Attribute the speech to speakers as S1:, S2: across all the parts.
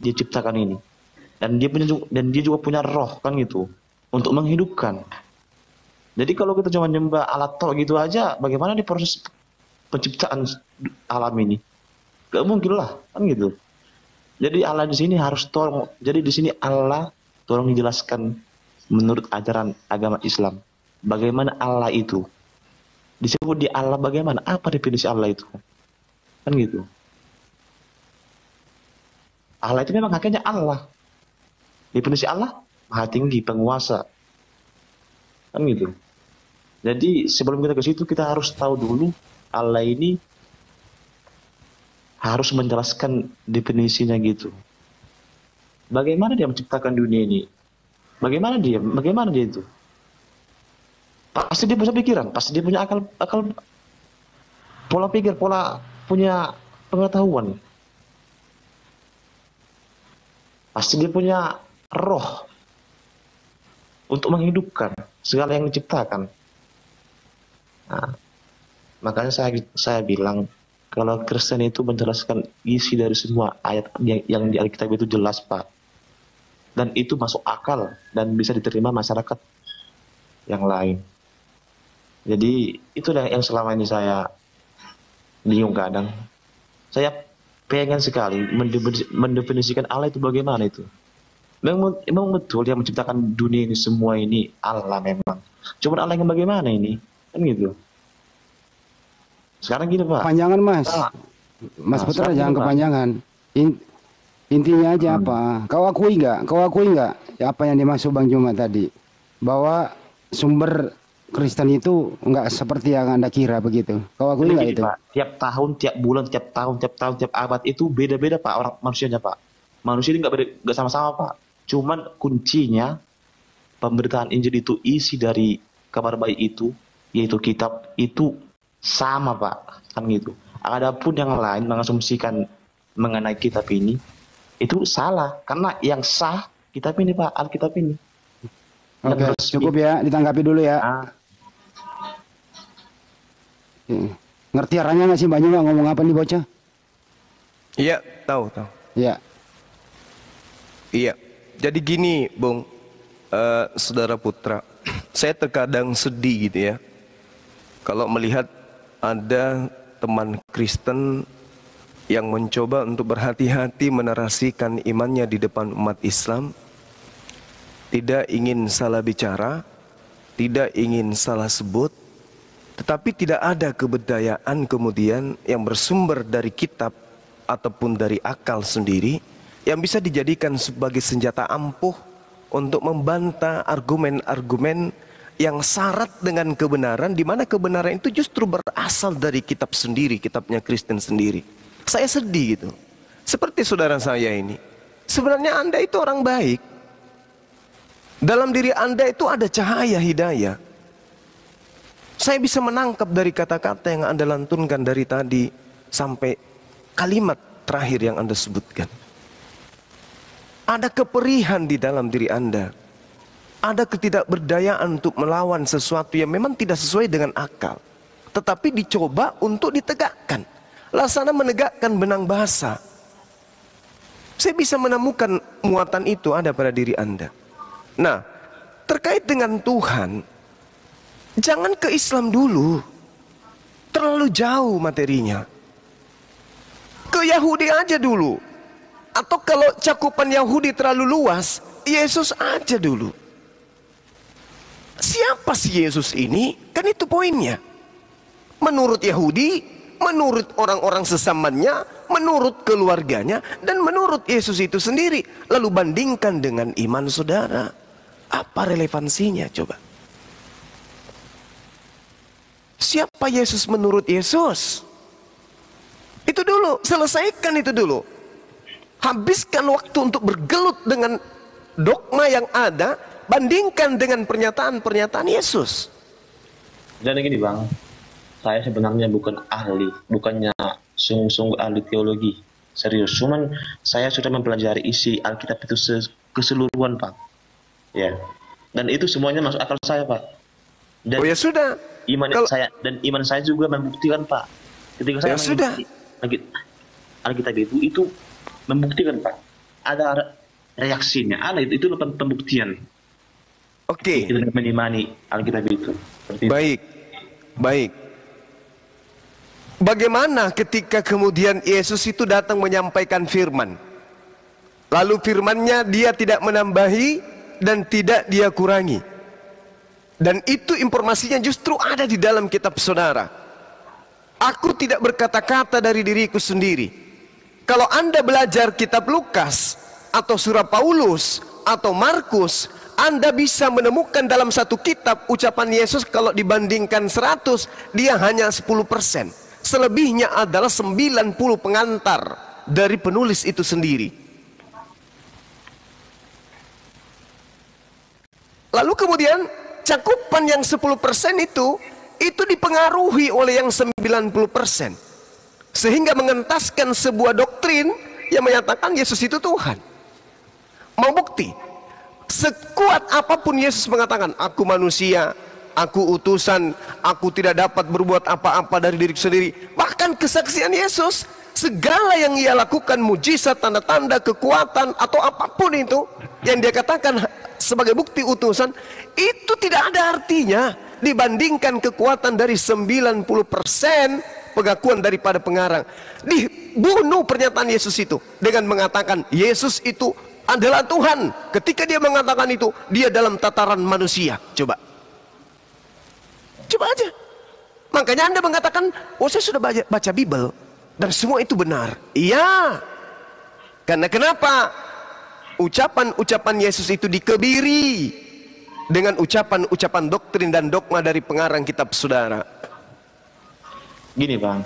S1: dia ciptakan ini. Dan dia juga punya roh kan gitu untuk menghidupkan. Jadi kalau kita cuma nyembah alat tok gitu aja, bagaimana di proses penciptaan alam ini? Gak mungkin lah kan gitu. Jadi Allah di sini harus tolong. Jadi di sini Allah tolong dijelaskan menurut ajaran agama Islam. Bagaimana Allah itu? Disebut di Allah bagaimana? Apa definisi Allah itu? Kan gitu. Allah itu memang hakikatnya Allah. Definisi Allah maha tinggi, penguasa. Kan gitu. Jadi sebelum kita ke situ kita harus tahu dulu Allah ini harus menjelaskan definisinya gitu. Bagaimana dia menciptakan dunia ini? Bagaimana dia itu? Pasti dia punya pikiran, pasti dia punya akal pola pikir, punya pengetahuan. Pasti dia punya roh untuk menghidupkan segala yang diciptakan. Nah, makanya saya bilang kalau Kristen itu menjelaskan isi dari semua ayat yang di Alkitab itu jelas, Pak. Dan itu masuk akal dan bisa diterima masyarakat yang lain. Jadi itulah yang selama ini saya bingung kadang. Saya pengen sekali mendefinisikan Allah itu bagaimana itu. Memang betul yang menciptakan dunia ini semua ini Allah memang. Cuma Allah yang bagaimana ini? Kan gitu. Sekarang gini Pak.
S2: Kepanjangan Mas. Mas Putra jangan kepanjangan. Intinya aja apa? Kau akui nggak ya apa yang dimaksud Bang Juma tadi? Bahwa sumber Kristen itu nggak seperti yang Anda kira begitu. Kau akui nggak itu?
S1: Pak, tiap tahun, tiap bulan, tiap abad itu beda-beda Pak orang manusianya Pak. Manusia ini nggak sama-sama Pak. Cuman kuncinya pemberitaan Injil itu isi dari kabar baik itu, yaitu kitab itu sama Pak, kan gitu. Adapun yang lain mengasumsikan mengenai kitab ini itu salah, karena yang sah kitab ini Pak, Alkitab ini.
S2: Oke, cukup ya, ditanggapi dulu ya. Ngerti arahnya nggak sih Mbak Juma ngomong apa nih bocah?
S3: Iya, tahu.
S2: Iya.
S3: Iya. Jadi gini, Bung, Saudara Putra, saya terkadang sedih gitu ya, kalau melihat ada teman Kristen yang mencoba untuk berhati-hati menarasikan imannya di depan umat Islam, tidak ingin salah bicara, tidak ingin salah sebut, tetapi tidak ada kebudayaan kemudian yang bersumber dari kitab ataupun dari akal sendiri yang bisa dijadikan sebagai senjata ampuh untuk membantah argumen-argumen yang syarat dengan kebenaran, di mana kebenaran itu justru berasal dari kitab sendiri, kitabnya Kristen sendiri. Saya sedih gitu. Seperti saudara saya ini. Sebenarnya Anda itu orang baik. Dalam diri Anda itu ada cahaya hidayah. Saya bisa menangkap dari kata-kata yang Anda lantunkan dari tadi sampai kalimat terakhir yang Anda sebutkan. Ada keperihan di dalam diri Anda. Ada ketidakberdayaan untuk melawan sesuatu yang memang tidak sesuai dengan akal, tetapi dicoba untuk ditegakkan. Laksana menegakkan benang bahasa. Saya bisa menemukan muatan itu ada pada diri Anda. Nah, terkait dengan Tuhan, jangan ke Islam dulu. Terlalu jauh materinya. Ke Yahudi aja dulu. Atau kalau cakupan Yahudi terlalu luas, Yesus aja dulu. Siapa sih Yesus ini? Kan itu poinnya. Menurut Yahudi, menurut orang-orang sesamanya, menurut keluarganya, dan menurut Yesus itu sendiri. Lalu bandingkan dengan iman saudara. Apa relevansinya coba? Siapa Yesus menurut Yesus? Itu dulu, selesaikan itu dulu. Habiskan waktu untuk bergelut dengan dogma yang ada, bandingkan dengan pernyataan-pernyataan Yesus.
S1: Dan gini Bang, saya sebenarnya bukan ahli, bukannya sungguh-sungguh ahli teologi, serius. Cuman saya sudah mempelajari isi Alkitab itu keseluruhan Pak. Ya, dan itu semuanya masuk akal saya Pak. Dan
S3: oh ya sudah.
S1: Iman saya juga membuktikan Pak. Ketika saya
S3: ya sudah.
S1: Alkitab itu membuktikan Pak. ada reaksinya, ada itu pembuktian.
S3: Oke.
S1: Kita mengimani Alkitab itu. Seperti itu.
S3: Baik, baik. Bagaimana ketika kemudian Yesus itu datang menyampaikan firman? Lalu firmannya dia tidak menambahi dan tidak dia kurangi. Dan itu informasinya justru ada di dalam kitab saudara. Aku tidak berkata-kata dari diriku sendiri. Kalau Anda belajar kitab Lukas atau surah Paulus atau Markus, Anda bisa menemukan dalam satu kitab ucapan Yesus kalau dibandingkan 100, dia hanya 10%. Selebihnya adalah 90 pengantar dari penulis itu sendiri. Lalu kemudian cakupan yang 10% itu dipengaruhi oleh yang 90%. Sehingga mengentaskan sebuah doktrin yang menyatakan Yesus itu Tuhan. Mau bukti? Sekuat apapun Yesus mengatakan, aku manusia, aku utusan, aku tidak dapat berbuat apa-apa dari diri sendiri. Bahkan kesaksian Yesus, segala yang ia lakukan, mujizat, tanda-tanda, kekuatan, atau apapun itu yang dia katakan sebagai bukti utusan, itu tidak ada artinya dibandingkan kekuatan dari 90% pengakuan daripada pengarang. Dibunuh pernyataan Yesus itu dengan mengatakan Yesus itu adalah Tuhan. Ketika dia mengatakan itu, dia dalam tataran manusia. Coba aja. Makanya Anda mengatakan, oh saya sudah baca Bible dan semua itu benar. Iya. Karena kenapa? Ucapan-ucapan Yesus itu dikebiri dengan ucapan-ucapan doktrin dan dogma dari pengarang kitab saudara.
S1: Gini Bang,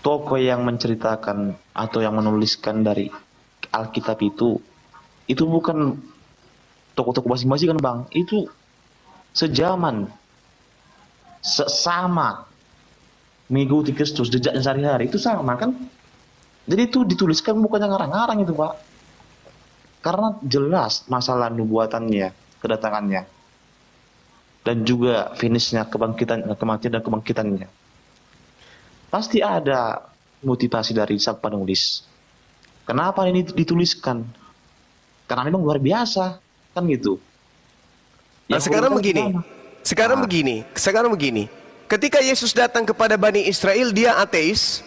S1: tokoh yang menceritakan atau yang menuliskan dari Alkitab itu bukan tokoh-tokoh masing-masing kan Bang, itu sejaman, sesama, mengikuti Kristus, jejaknya sehari-hari itu sama kan. Jadi itu dituliskan bukan yang ngarang-ngarang itu Pak, karena jelas masalah nubuatannya, kedatangannya, dan juga finishnya, kematian dan kebangkitannya. Pasti ada motivasi dari sang penulis. Kenapa ini dituliskan? Karena memang luar biasa, kan gitu.
S3: Nah, sekarang begini. Ketika Yesus datang kepada Bani Israel, dia ateis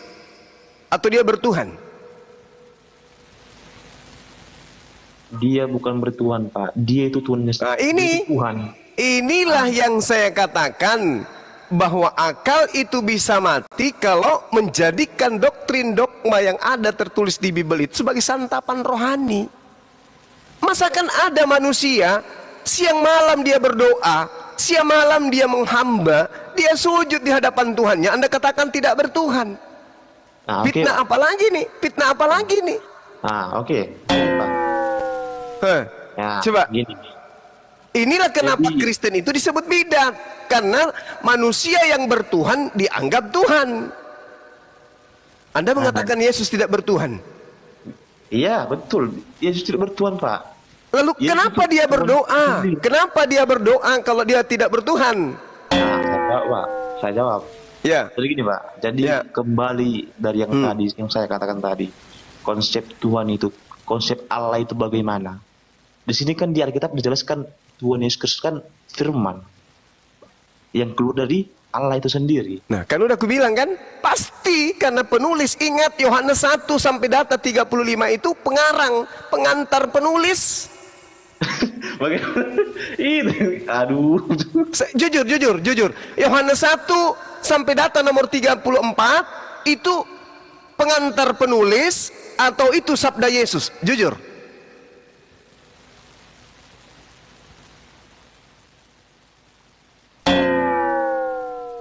S3: atau dia bertuhan?
S1: Dia bukan bertuhan Pak, dia itu Tuhan.
S3: Nah, inilah yang saya katakan, bahwa akal itu bisa mati kalau menjadikan doktrin dogma yang ada tertulis di Bible itu sebagai santapan rohani. Masakan ada manusia siang malam dia berdoa, siang malam dia menghamba, dia sujud di hadapan Tuhannya, Anda katakan tidak bertuhan.
S1: Nah,
S3: fitnah apa lagi nih? Fitnah apa lagi nih?
S1: Ya,
S3: coba
S1: gini.
S3: Inilah kenapa Kristen itu disebut bidat, karena manusia yang bertuhan dianggap Tuhan. Anda mengatakan Yesus tidak bertuhan.
S1: Iya betul, Yesus tidak bertuhan Pak.
S3: Lalu kenapa dia berdoa? Kenapa dia berdoa kalau dia tidak bertuhan?
S1: Nah, saya jawab.
S3: Ya.
S1: Jadi gini Pak, jadi kembali dari yang tadi, yang saya katakan tadi, konsep Tuhan itu, konsep Allah itu bagaimana? Di sini kan di Alkitab dijelaskan Tuhan Yesus Kristus kan firman yang keluar dari Allah itu sendiri.
S3: Nah, kan udah aku bilang kan, pasti karena penulis, ingat Yohanes 1 sampai data 35 itu pengantar penulis.
S1: Bagaimana? Itu, aduh.
S3: Jujur. Yohanes 1 sampai data nomor 34 itu pengantar penulis atau itu sabda Yesus? Jujur.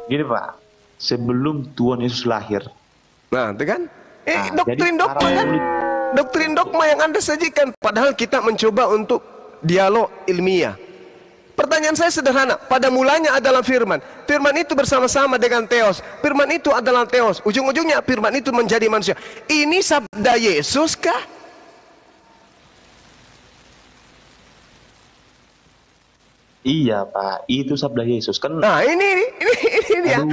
S1: Gini Pak, sebelum Tuhan Yesus lahir.
S3: Nah, itu kan? Doktrin dogma kan? Doktrin dogma yang Anda sajikan. Padahal kita mencoba untuk dialog ilmiah. Pertanyaan saya sederhana. Pada mulanya adalah firman. Firman itu bersama-sama dengan Theos. Firman itu adalah Theos. Ujung-ujungnya firman itu menjadi manusia. Ini sabda Yesus kah?
S1: Iya Pak, itu sabda Yesus kan.
S3: Nah ini dia.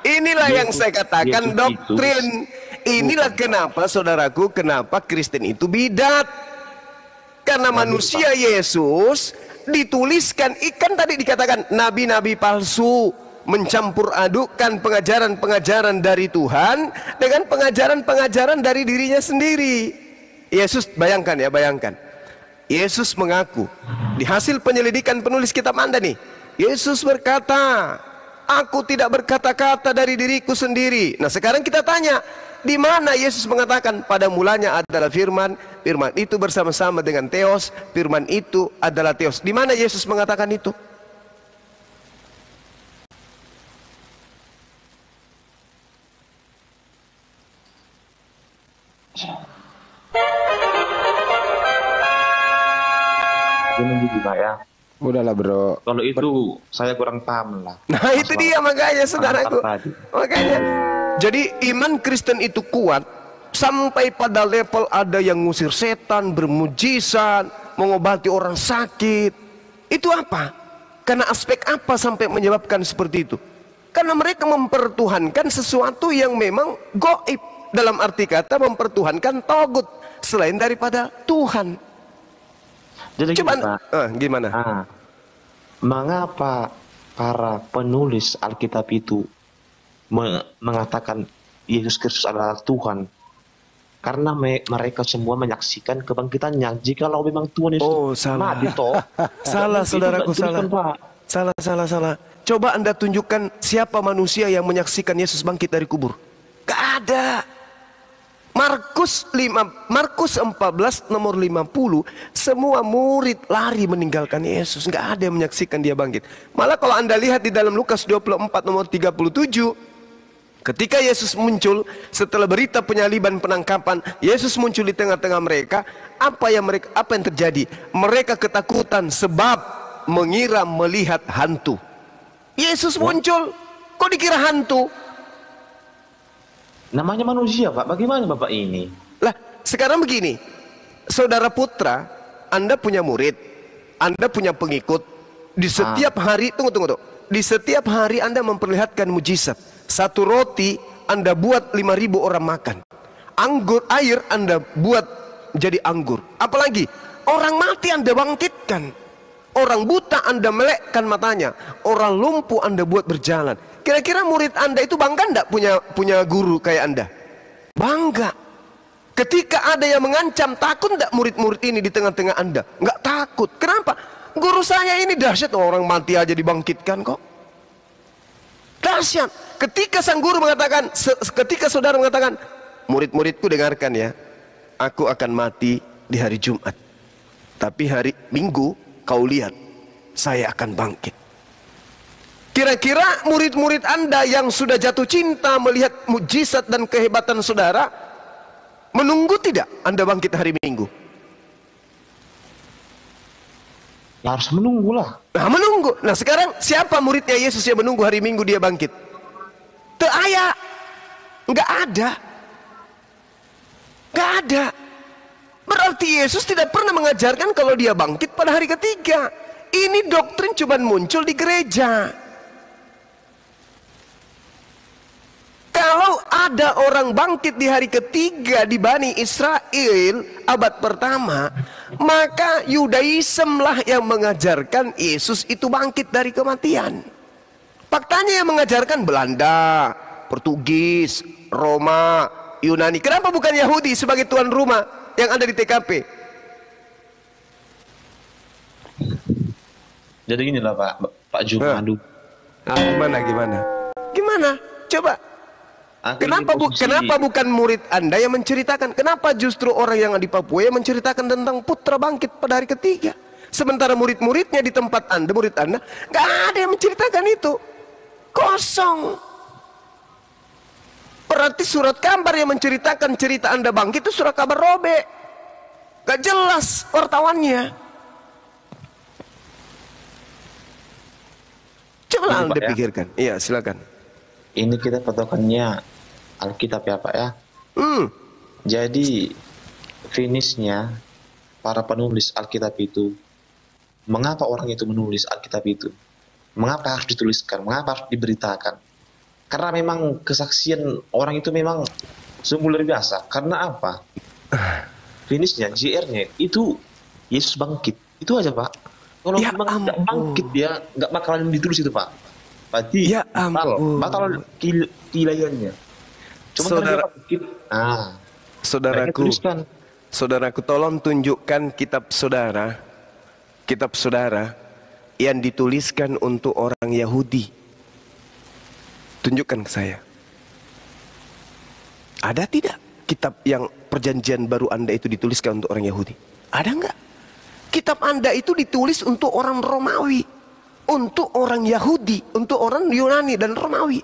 S3: Inilah yang saya katakan doktrin. inilah kenapa saudaraku, kenapa Kristen itu bidat. Karena manusia Yesus dituliskan, ikan tadi dikatakan nabi-nabi palsu mencampur adukkan pengajaran-pengajaran dari Tuhan dengan pengajaran-pengajaran dari dirinya sendiri. Yesus, bayangkan ya, bayangkan. Yesus mengaku di hasil penyelidikan penulis kitab Anda nih, Yesus berkata, aku tidak berkata-kata dari diriku sendiri. Nah sekarang kita tanya, di mana Yesus mengatakan pada mulanya adalah firman, firman itu bersama-sama dengan Theos, firman itu adalah Theos. Di mana Yesus mengatakan itu?
S1: Ini juga ya.
S2: Udahlah bro.
S1: Kalau itu saya kurang paham lah.
S3: Nah itu dia makanya saudaraku. Makanya. Jadi iman Kristen itu kuat sampai pada level ada yang ngusir setan, bermujizat, mengobati orang sakit. Itu apa? Karena aspek apa sampai menyebabkan seperti itu? Karena mereka mempertuhankan sesuatu yang memang gaib. Dalam arti kata mempertuhankan togut selain daripada Tuhan.
S1: Jadi
S3: coba gimana?
S1: Mengapa para penulis Alkitab itu mengatakan Yesus Kristus adalah Tuhan? Karena mereka semua menyaksikan kebangkitannya. Jikalau memang Tuhan Yesus mati toh.
S3: Salah saudaraku, salah. Salah. Coba Anda tunjukkan siapa manusia yang menyaksikan Yesus bangkit dari kubur. Gak ada. Markus 14 nomor 50, semua murid lari meninggalkan Yesus, nggak ada yang menyaksikan dia bangkit. Malah kalau Anda lihat di dalam Lukas 24 nomor 37, ketika Yesus muncul setelah berita penyaliban penangkapan, Yesus muncul di tengah-tengah mereka. Apa yang terjadi? Mereka ketakutan sebab mengira melihat hantu. Yesus muncul, kok dikira hantu?
S1: Namanya manusia, Pak. Bagaimana Bapak ini?
S3: Lah, sekarang begini. Saudara Putra, Anda punya murid, Anda punya pengikut. Di setiap hari, tunggu. Di setiap hari Anda memperlihatkan mujizat. Satu roti Anda buat 5.000 orang makan. Air Anda buat jadi anggur. Apalagi orang mati Anda bangkitkan. Orang buta Anda melekkan matanya. Orang lumpuh Anda buat berjalan. Kira-kira murid Anda itu bangga enggak punya guru kayak Anda? Bangga. Ketika ada yang mengancam, takut enggak murid-murid ini di tengah-tengah Anda? Enggak takut. Kenapa? Guru saya ini dahsyat, orang mati aja dibangkitkan kok. Dahsyat. Ketika sang guru mengatakan, ketika saudara mengatakan, murid-muridku dengarkan ya, aku akan mati di hari Jumat. Tapi hari Minggu kau lihat, saya akan bangkit. Kira-kira murid-murid Anda yang sudah jatuh cinta melihat mujizat dan kehebatan saudara, menunggu tidak Anda bangkit hari Minggu?
S1: Ya, harus menunggu lah.
S3: Nah menunggu. Nah sekarang siapa muridnya Yesus yang menunggu hari Minggu dia bangkit? Teu aya. Nggak ada. Nggak ada. Berarti Yesus tidak pernah mengajarkan kalau dia bangkit pada hari ketiga. Ini doktrin cuma muncul di gereja. Kalau ada orang bangkit di hari ketiga di Bani Israel abad pertama, maka Yudaism lah yang mengajarkan Yesus itu bangkit dari kematian. Faktanya yang mengajarkan Belanda, Portugis, Roma, Yunani. Kenapa bukan Yahudi sebagai tuan rumah yang ada di TKP?
S1: Jadi inilah Pak Jumadu.
S3: Gimana? Coba. Kenapa bukan murid Anda yang menceritakan? Kenapa justru orang yang di Papua yang menceritakan tentang putra bangkit pada hari ketiga? Sementara murid-muridnya di tempat Anda, murid Anda, nggak ada yang menceritakan itu. Kosong. Berarti surat kabar yang menceritakan cerita Anda bangkit itu surat kabar robek. Gak jelas wartawannya. Coba Anda pikirkan. Iya, silakan.
S1: Ini kita patokannya Alkitab ya Pak ya. Jadi finishnya para penulis Alkitab itu, mengapa orang itu menulis Alkitab itu? Mengapa harus dituliskan? Mengapa harus diberitakan? Karena memang kesaksian orang itu memang sungguh luar biasa. Karena apa? Finishnya, JR-nya itu Yesus bangkit. Itu aja, Pak. Kalau
S3: Ya
S1: memang nggak
S3: ampun.
S1: bangkit dia, nggak bakalan ditulis itu, Pak. Berarti
S3: Ya ampun.
S1: batal kilayannya. Cuma karena dia bangkit. Makanya
S3: Saudaraku,
S1: tuliskan.
S3: saudaraku, tolong tunjukkan kitab saudara yang dituliskan untuk orang Yahudi. Tunjukkan ke saya. Ada tidak kitab yang perjanjian baru Anda itu dituliskan untuk orang Yahudi? Ada enggak? Kitab Anda itu ditulis untuk orang Romawi, untuk orang Yahudi, untuk orang Yunani dan Romawi.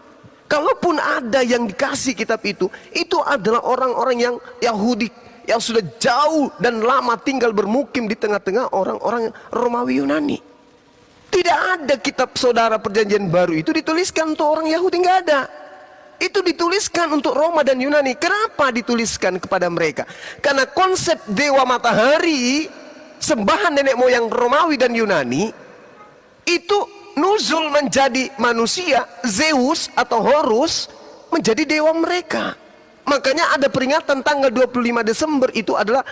S3: Kalaupun ada yang dikasih kitab itu adalah orang-orang yang Yahudi yang sudah jauh dan lama tinggal bermukim di tengah-tengah orang-orang Romawi Yunani. Tidak ada kitab saudara perjanjian baru itu dituliskan untuk orang Yahudi, nggak ada. Itu dituliskan untuk Roma dan Yunani. Kenapa dituliskan kepada mereka? Karena konsep dewa matahari, sembahan nenek moyang Romawi dan Yunani, itu nuzul menjadi manusia, Zeus atau Horus menjadi dewa mereka. Makanya ada peringatan tanggal 25 Desember itu adalah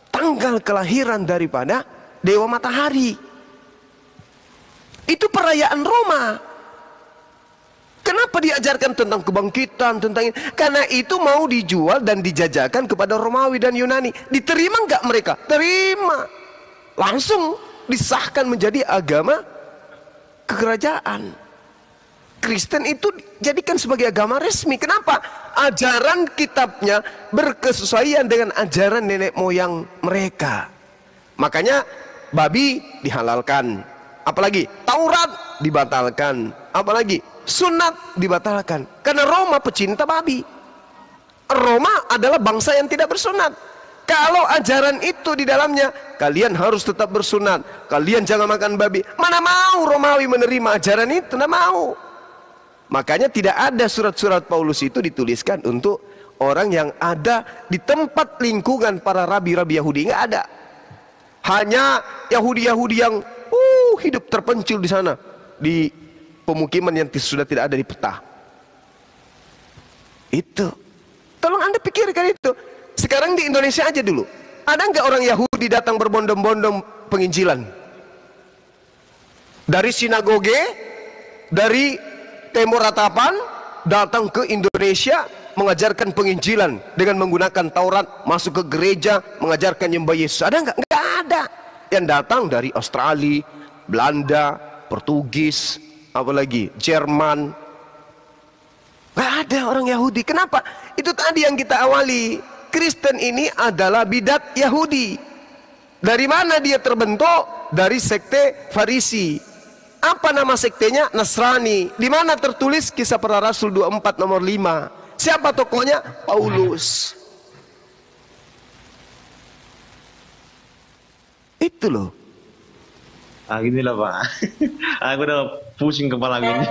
S3: tanggal kelahiran daripada dewa matahari. Itu perayaan Roma. Kenapa diajarkan tentang kebangkitan, tentang ini? Karena itu mau dijual dan dijajakan kepada Romawi dan Yunani. Diterima nggak mereka? Terima. Langsung disahkan menjadi agama kerajaan. Kristen itu dijadikan sebagai agama resmi. Kenapa? Ajaran kitabnya berkesesuaian dengan ajaran nenek moyang mereka. Makanya babi dihalalkan. Apalagi Taurat dibatalkan. Apalagi sunat dibatalkan. Karena Roma pecinta babi. Roma adalah bangsa yang tidak bersunat. Kalau ajaran itu di dalamnya, kalian harus tetap bersunat, kalian jangan makan babi. Mana mau Romawi menerima ajaran itu? Tidak mau. Makanya tidak ada surat-surat Paulus itu dituliskan untuk orang yang ada di tempat lingkungan para rabi-rabi Yahudi. Nggak ada. Hanya Yahudi-Yahudi yang hidup terpencil di sana, di pemukiman yang sudah tidak ada di peta. Itu. Tolong Anda pikirkan itu. Sekarang di Indonesia aja dulu. Ada nggak orang Yahudi datang berbondong-bondong penginjilan? Dari sinagoge, dari Timur Ratapan, datang ke Indonesia mengajarkan penginjilan dengan menggunakan Taurat, masuk ke gereja mengajarkan nyembah Yesus. Ada nggak? Nggak ada. Yang datang dari Australia, Belanda, Portugis, apalagi Jerman. Nggak ada orang Yahudi. Kenapa? Itu tadi yang kita awali. Kristen ini adalah bidat Yahudi. Dari mana dia terbentuk? Dari sekte Farisi. Apa nama sektenya? Nasrani. Di mana tertulis Kisah Para Rasul 24 nomor 5? Siapa tokohnya? Paulus. Itu loh.
S1: Gini lah, Pak. Aku udah pusing kepala gini.